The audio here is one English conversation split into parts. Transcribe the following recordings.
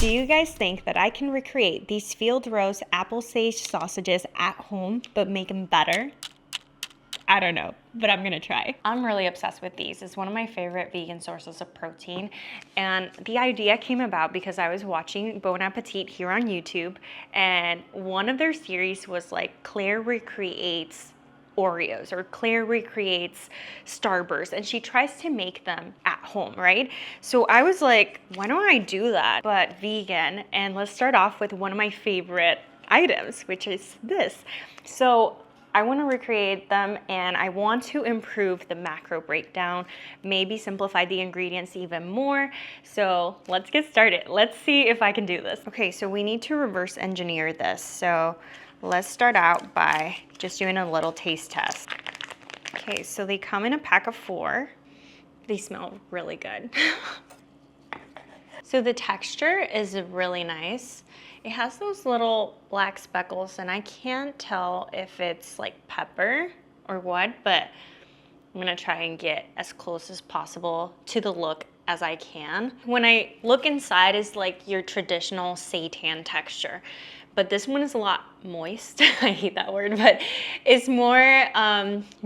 Do you guys think that I can recreate these field roast apple sage sausages at home, but make them better? I don't know, but I'm gonna try. I'm really obsessed with these. It's one of my favorite vegan sources of protein. And the idea came about because I was watching Bon Appetit here on YouTube, and one of their series was like Claire recreates Oreos or Claire recreates Starburst, and she tries to make them at home, right? So I was like, why don't I do that, but vegan? And let's start off with one of my favorite items, which is this. So I want to recreate them, and I want to improve the macro breakdown, maybe simplify the ingredients even more. So let's get started. Let's see if I can do this. Okay, so we need to reverse engineer this. So let's start out by just doing a little taste test. Okay, so they come in a pack of 4. They smell really good. So the texture is really nice. It has those little black speckles, and I can't tell if it's like pepper or what, but I'm gonna try and get as close as possible to the look as I can. When I look inside, it's like your traditional seitan texture, but this one is a lot moist. I hate that word, but it's more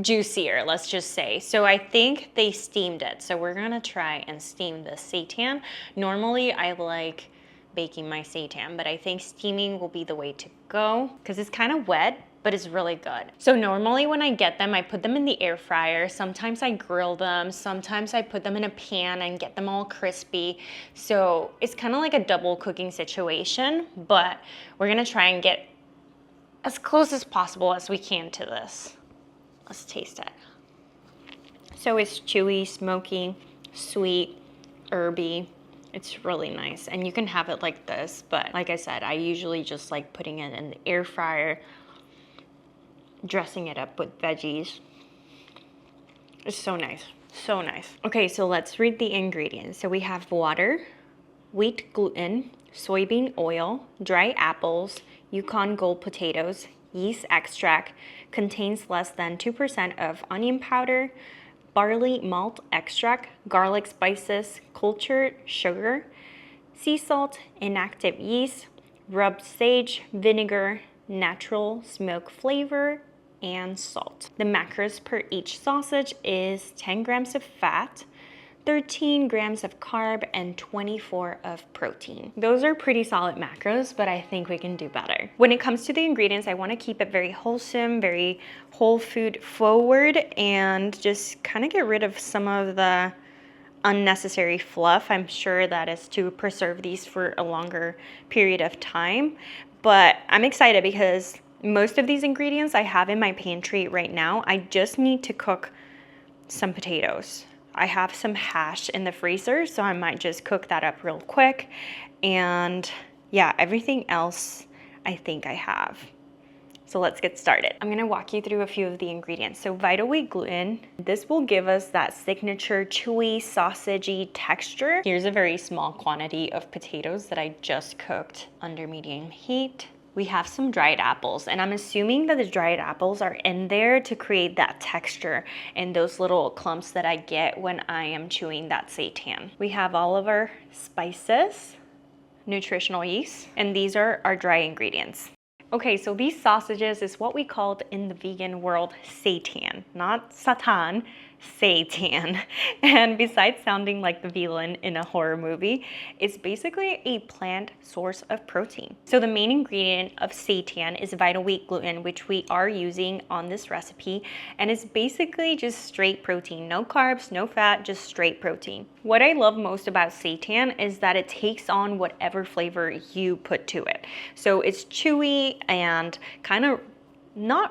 juicier, let's just say. So I think they steamed it. So we're gonna try and steam the seitan. Normally I like baking my seitan, but I think steaming will be the way to go because it's kind of wet, but it's really good. So normally when I get them, I put them in the air fryer. Sometimes I grill them. Sometimes I put them in a pan and get them all crispy. So it's kind of like a double cooking situation, but we're gonna try and get as close as possible as we can to this. Let's taste it. So it's chewy, smoky, sweet, herby. It's really nice, and you can have it like this, but like I said, I usually just like putting it in the air fryer, dressing it up with veggies. It's so nice, so nice. Okay, so let's read the ingredients. So we have water, wheat gluten, soybean oil, dry apples, Yukon Gold potatoes, yeast extract, contains less than 2% of onion powder, barley malt extract, garlic spices, cultured sugar, sea salt, inactive yeast, rubbed sage, vinegar, natural smoke flavor, and salt. The macros per each sausage is 10 grams of fat, 13 grams of carb, and 24 of protein. Those are pretty solid macros, but I think we can do better. When it comes to the ingredients, I want to keep it very wholesome, very whole food forward, and just kind of get rid of some of the unnecessary fluff. I'm sure that is to preserve these for a longer period of time, but I'm excited because most of these ingredients I have in my pantry right now. I just need to cook some potatoes. I have some hash in the freezer, so I might just cook that up real quick. And yeah, everything else I think I have. So let's get started. I'm gonna walk you through a few of the ingredients. So Vital Wheat gluten, this will give us that signature chewy, sausagey texture. Here's a very small quantity of potatoes that I just cooked under medium heat. We have some dried apples, and I'm assuming that the dried apples are in there to create that texture and those little clumps that I get when I am chewing that seitan. We have all of our spices, nutritional yeast, and these are our dry ingredients. Okay, so these sausages is what we called in the vegan world seitan, not Satan, Seitan. And besides sounding like the villain in a horror movie, it's basically a plant source of protein. So the main ingredient of seitan is vital wheat gluten, which we are using on this recipe, and it's basically just straight protein, no carbs, no fat, just straight protein. What I love most about seitan is that it takes on whatever flavor you put to it. So it's chewy and kind of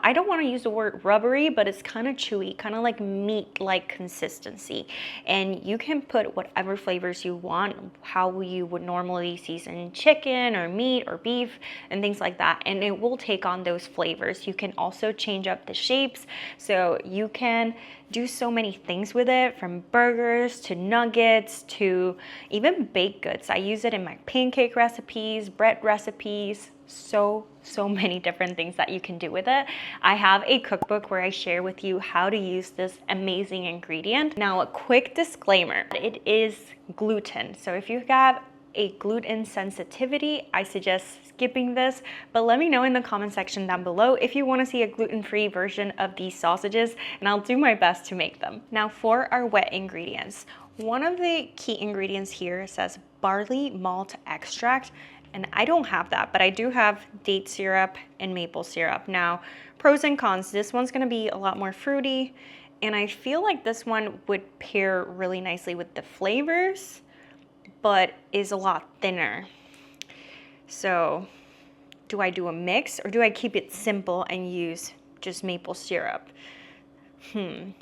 I don't want to use the word rubbery, but it's kind of chewy, kind of like meat-like consistency. And you can put whatever flavors you want, how you would normally season chicken or meat or beef and things like that. And it will take on those flavors. You can also change up the shapes. So you can do so many things with it, from burgers to nuggets to even baked goods. I use it in my pancake recipes, bread recipes, so many different things that you can do with it. I have a cookbook where I share with you how to use this amazing ingredient. Now, a quick disclaimer, it is gluten. So if you have a gluten sensitivity, I suggest skipping this, but let me know in the comment section down below if you want to see a gluten-free version of these sausages, and I'll do my best to make them. Now for our wet ingredients, one of the key ingredients here says barley malt extract, and I don't have that, but I do have date syrup and maple syrup. Now, pros and cons, this one's gonna be a lot more fruity, and I feel like this one would pair really nicely with the flavors, but is a lot thinner. So do I do a mix or do I keep it simple and use just maple syrup? I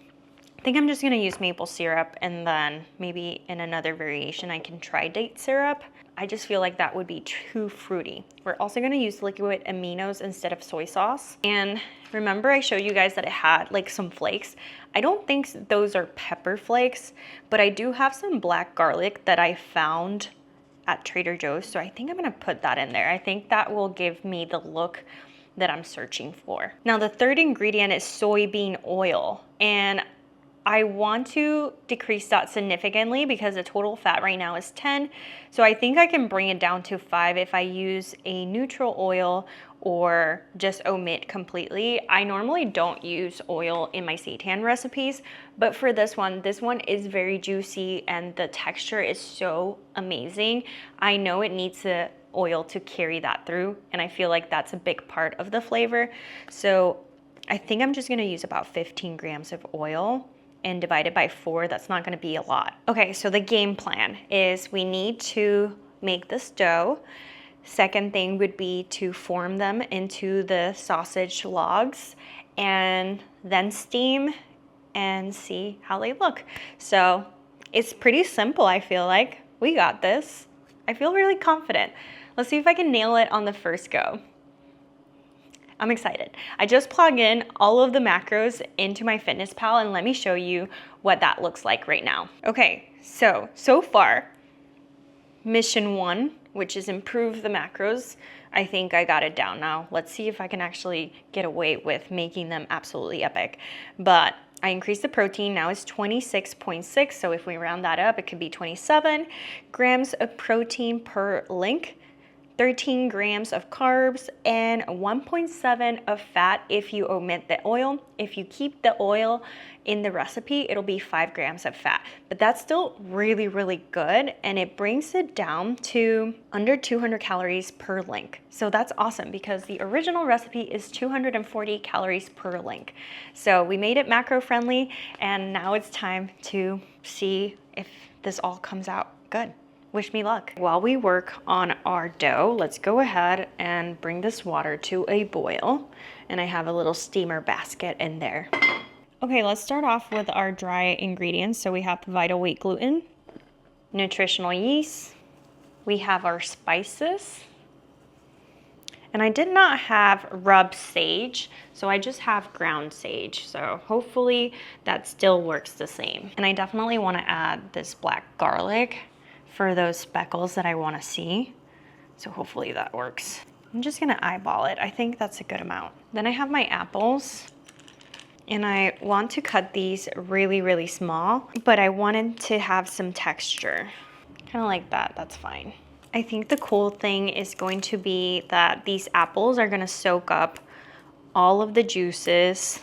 think I'm just gonna use maple syrup, and then maybe in another variation I can try date syrup. I just feel like that would be too fruity. We're also gonna use liquid aminos instead of soy sauce. And remember I showed you guys that it had like some flakes. I don't think those are pepper flakes, but I do have some black garlic that I found at Trader Joe's, so I think I'm gonna put that in there. I think that will give me the look that I'm searching for. Now the third ingredient is soybean oil, and I want to decrease that significantly because the total fat right now is 10. So I think I can bring it down to 5 if I use a neutral oil or just omit completely. I normally don't use oil in my seitan recipes, but for this one is very juicy and the texture is so amazing. I know it needs the oil to carry that through, and I feel like that's a big part of the flavor. So I think I'm just gonna use about 15 grams of oil and divide it by 4. That's not gonna be a lot. Okay, so the game plan is we need to make this dough. Second thing would be to form them into the sausage logs and then steam and see how they look. So it's pretty simple, I feel like. We got this. I feel really confident. Let's see if I can nail it on the first go. I'm excited. I just plug in all of the macros into my FitnessPal, and let me show you what that looks like right now. Okay, so far, mission 1, which is improve the macros, I think I got it down now. Let's see if I can actually get away with making them absolutely epic. But I increased the protein, now it's 26.6, so if we round that up, it could be 27 grams of protein per link. 13 grams of carbs, and 1.7 of fat if you omit the oil. If you keep the oil in the recipe, it'll be 5 grams of fat. But that's still really, really good, and it brings it down to under 200 calories per link. So that's awesome because the original recipe is 240 calories per link. So we made it macro friendly, and now it's time to see if this all comes out good. Wish me luck. While we work on our dough, let's go ahead and bring this water to a boil. And I have a little steamer basket in there. Okay, let's start off with our dry ingredients. So we have vital wheat gluten, nutritional yeast, we have our spices, and I did not have rubbed sage, so I just have ground sage. So hopefully that still works the same. And I definitely want to add this black garlic for those speckles that I want to see. So hopefully that works. I'm just gonna eyeball it. I think that's a good amount. Then I have my apples, and I want to cut these really, really small, but I wanted to have some texture. Kind of like that, that's fine. I think the cool thing is going to be that these apples are gonna soak up all of the juices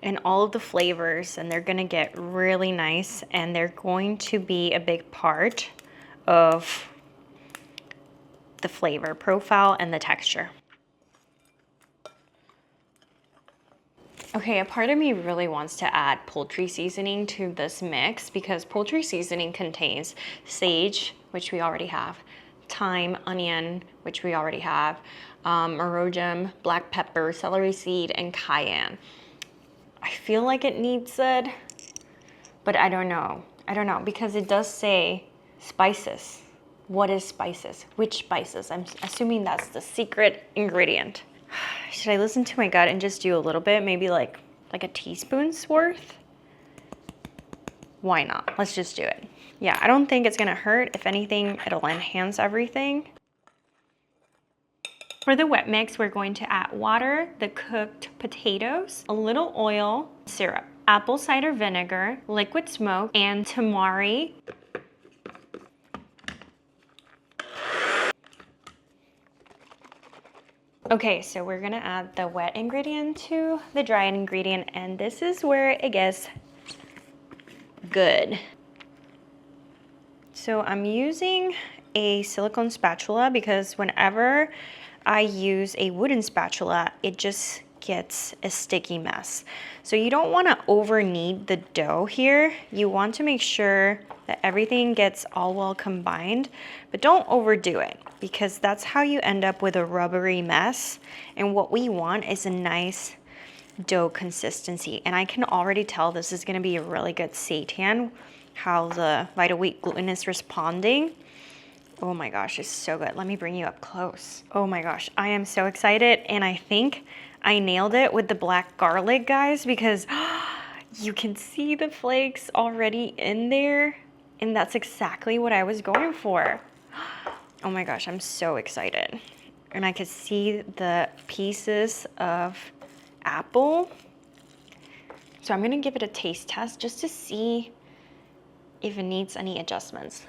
and all of the flavors, and they're gonna get really nice, and they're going to be a big part of the flavor profile and the texture. Okay, a part of me really wants to add poultry seasoning to this mix because poultry seasoning contains sage, which we already have, thyme, onion, which we already have, marjoram, black pepper, celery seed, and cayenne. I feel like it needs it, but I don't know. I don't know because it does say spices. What is spices? Which spices? I'm assuming that's the secret ingredient. Should I listen to my gut and just do a little bit? Maybe like a teaspoon's worth? Why not? Let's just do it. Yeah, I don't think it's gonna hurt. If anything, it'll enhance everything. For the wet mix, we're going to add water, the cooked potatoes, a little oil, syrup, apple cider vinegar, liquid smoke, and tamari. Okay, so we're gonna add the wet ingredient to the dry ingredient, and this is where it gets good. So I'm using a silicone spatula because whenever I use a wooden spatula, it just gets a sticky mess. So you don't want to over knead the dough here. You want to make sure that everything gets all well combined, but don't overdo it because that's how you end up with a rubbery mess. And what we want is a nice dough consistency. And I can already tell this is going to be a really good seitan, how the Vita Wheat gluten is responding. Oh my gosh, it's so good. Let me bring you up close. Oh my gosh, I am so excited, and I think I nailed it with the black garlic, guys, because you can see the flakes already in there, and that's exactly what I was going for. Oh my gosh, I'm so excited. And I could see the pieces of apple. So I'm gonna give it a taste test just to see if it needs any adjustments.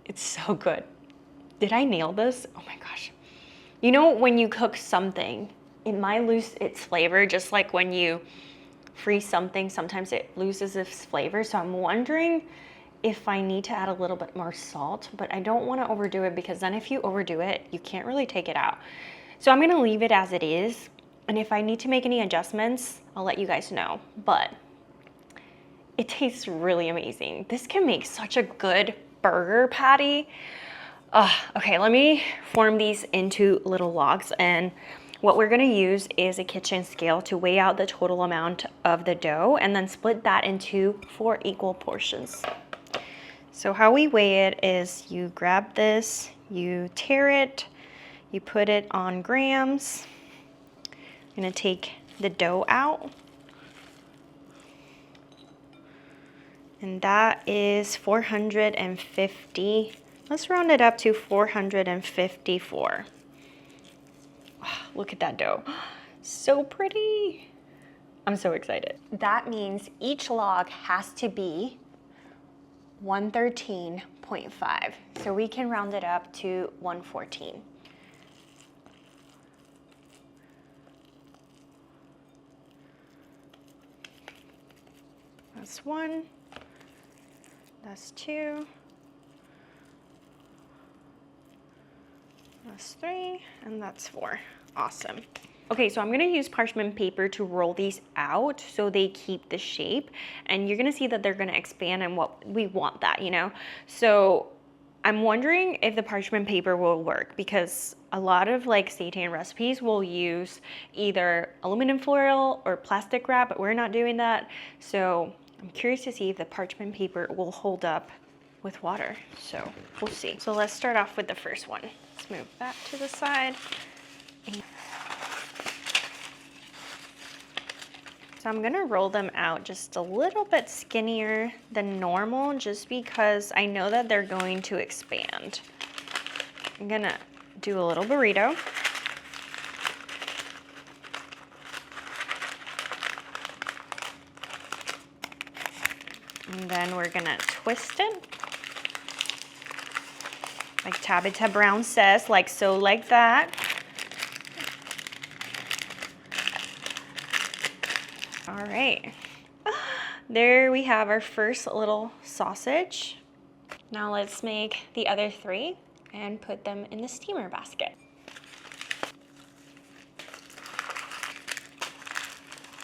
It's so good. Did I nail this? Oh my gosh. You know, when you cook something, it might lose its flavor, just like when you freeze something, sometimes it loses its flavor. So I'm wondering if I need to add a little bit more salt, but I don't want to overdo it because then if you overdo it, you can't really take it out. So I'm gonna leave it as it is. And if I need to make any adjustments, I'll let you guys know. But it tastes really amazing. This can make such a good burger patty. Okay, let me form these into little logs, and what we're gonna use is a kitchen scale to weigh out the total amount of the dough and then split that into 4 equal portions. So how we weigh it is you grab this, you tare it, you put it on grams. I'm gonna take the dough out. And that is 450. Let's round it up to 454. Oh, look at that dough. So pretty. I'm so excited. That means each log has to be 113.5. So we can round it up to 114. That's 1. That's 2. That's 3, and that's 4. Awesome. Okay, so I'm gonna use parchment paper to roll these out so they keep the shape, and you're gonna see that they're gonna expand, and what we want that, you know? So I'm wondering if the parchment paper will work because a lot of like seitan recipes will use either aluminum foil or plastic wrap, but we're not doing that. So I'm curious to see if the parchment paper will hold up with water. So we'll see. So let's start off with the first one. Let's move that to the side. So I'm gonna roll them out just a little bit skinnier than normal just because I know that they're going to expand. I'm gonna do a little burrito. And then we're gonna twist it. Like Tabitha Brown says, like so, like that. All right, there we have our first little sausage. Now let's make the other 3 and put them in the steamer basket.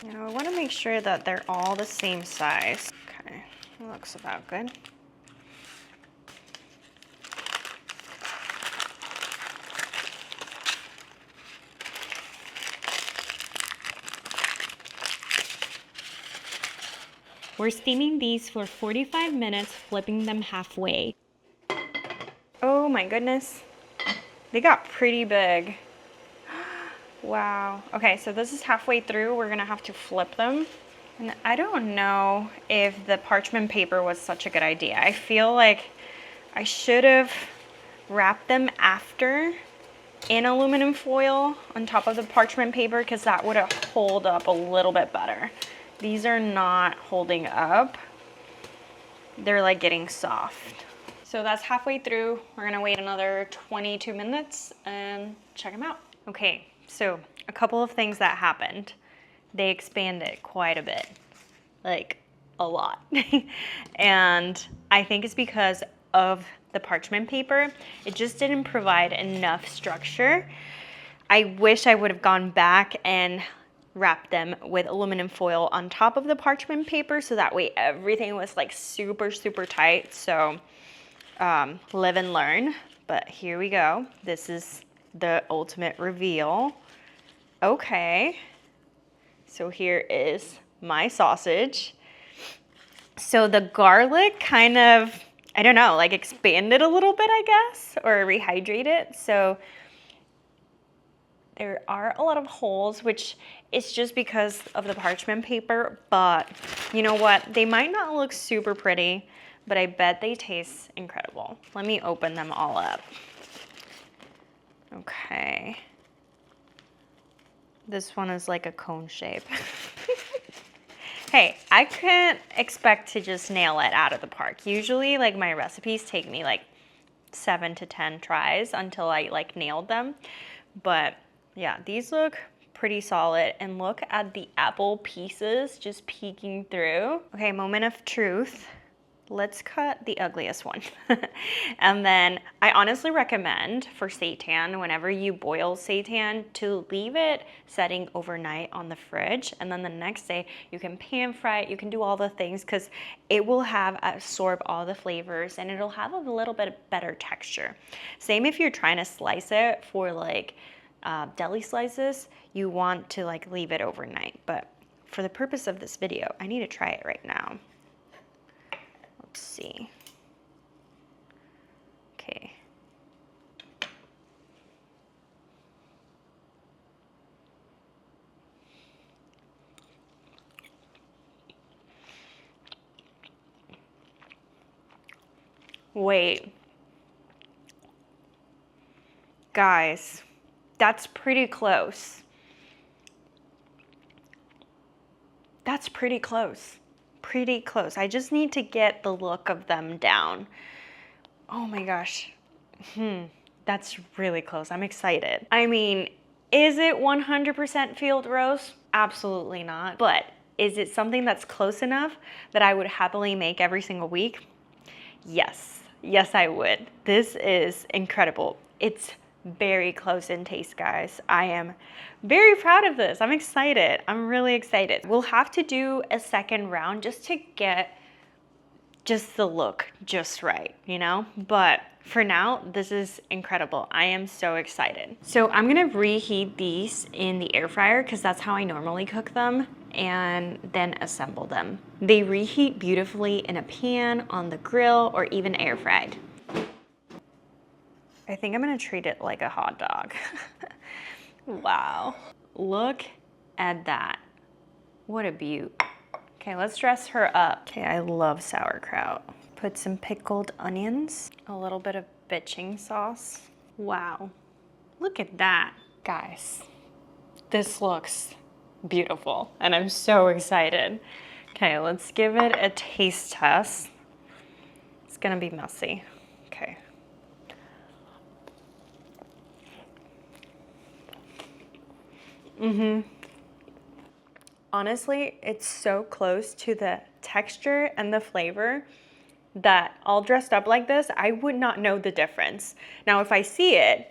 Now I want to make sure that they're all the same size. Okay, that looks about good. We're steaming these for 45 minutes, flipping them halfway. Oh my goodness, they got pretty big. Wow. Okay, so this is halfway through. We're gonna have to flip them. And I don't know if the parchment paper was such a good idea. I feel like I should have wrapped them after in aluminum foil on top of the parchment paper because that would have held up a little bit better. These are not holding up. They're like getting soft. So that's halfway through. We're gonna wait another 22 minutes and check them out. Okay, so a couple of things that happened. They expanded quite a bit, like a lot. And I think it's because of the parchment paper. It just didn't provide enough structure. I wish I would have gone back and wrapped them with aluminum foil on top of the parchment paper so that way everything was like super, super tight. So live and learn, but here we go. This is the ultimate reveal. Okay, so here is my sausage. So the garlic kind of, I don't know, like expanded a little bit, I guess, or rehydrated. So there are a lot of holes, which is just because of the parchment paper, but you know what? They might not look super pretty, but I bet they taste incredible. Let me open them all up. Okay. This one is like a cone shape. Hey, I couldn't expect to just nail it out of the park. Usually, like my recipes take me like 7 to 10 tries until I like nailed them. But yeah, these look pretty solid, and look at the apple pieces just peeking through. Okay, moment of truth. Let's cut the ugliest one. And then I honestly recommend for seitan, whenever you boil seitan, to leave it setting overnight on the fridge. And then the next day you can pan fry it, you can do all the things, because it will have absorb all the flavors and it'll have a little bit better texture. Same if you're trying to slice it for like deli slices, you want to like leave it overnight. But for the purpose of this video, I need to try it right now. Let's see. Okay. Wait. Guys, that's pretty close. That's pretty close. Pretty close. I just need to get the look of them down. Oh my gosh. That's really close. I'm excited. I mean, is it 100% field roast? Absolutely not. But is it something that's close enough that I would happily make every single week? Yes. Yes, I would. This is incredible. It's very close in taste, guys. I am very proud of this. I'm excited. I'm really excited. We'll have to do a second round just to get just the look just right, you know? But for now, this is incredible. I am so excited. So I'm gonna reheat these in the air fryer because that's how I normally cook them, and then assemble them. They reheat beautifully in a pan, on the grill, or even air fried. I think I'm gonna treat it like a hot dog. Wow, look at that. What a beaut. Okay, let's dress her up. Okay, I love sauerkraut. Put some pickled onions, a little bit of bitching sauce. Wow, look at that. Guys, this looks beautiful and I'm so excited. Okay, let's give it a taste test. It's gonna be messy. Okay. Honestly, it's so close to the texture and the flavor that all dressed up like this, I would not know the difference. Now, if I see it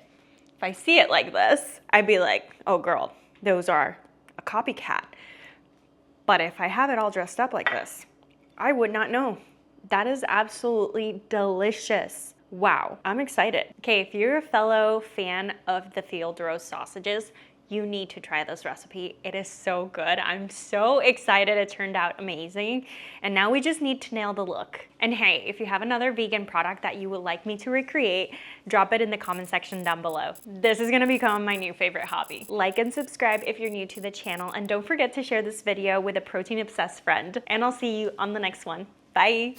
like this, I'd be like, oh girl, those are a copycat. But if I have it all dressed up like this, I would not know. That is absolutely delicious. Wow, I'm excited. Okay, if you're a fellow fan of the field roast sausages, you need to try this recipe. It is so good. I'm so excited. It turned out amazing. And now we just need to nail the look. And hey, if you have another vegan product that you would like me to recreate, drop it in the comment section down below. This is gonna become my new favorite hobby. Like and subscribe if you're new to the channel, and don't forget to share this video with a protein obsessed friend. And I'll see you on the next one. Bye.